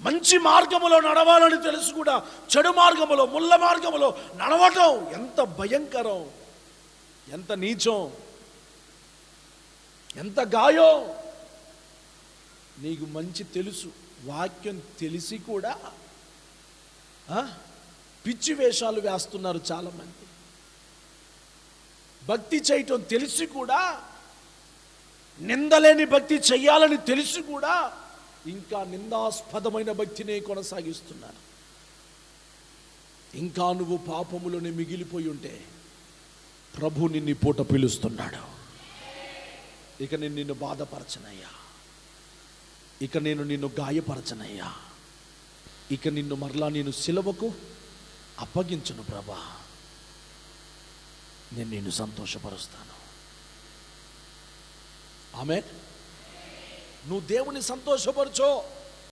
మంచి మార్గములో నడవాలని తెలుసు కూడా చెడు మార్గములో, ముళ్ళ మార్గములో నడవటం ఎంత భయంకరం, ఎంత నీచం, ఎంత గాయం. నీకు మంచి తెలుసు, వాక్యం తెలిసి కూడా పిచ్చి వేషాలు వేస్తున్నారు చాలామంది. భక్తి చేయటం తెలిసి కూడా, నిందలేని భక్తి చెయ్యాలని తెలిసి కూడా ఇంకా నిందాస్పదమైన భక్తినే కొనసాగిస్తున్నారు. ఇంకా నువ్వు పాపములోనే మిగిలిపోయి ఉంటే ప్రభు నిన్ను పూట పిలుస్తున్నాడు. ఇక నేను నిన్ను బాధపరచనయ్యా, ఇక నేను నిన్ను గాయపరచనయ్యా, ఇక నిన్ను మరలా నేను సిలువకు అప్పగించను ప్రభా, నేను నిన్ను సంతోషపరుస్తాను. ఆమేన్. నువ్వు దేవుని సంతోషపరచో.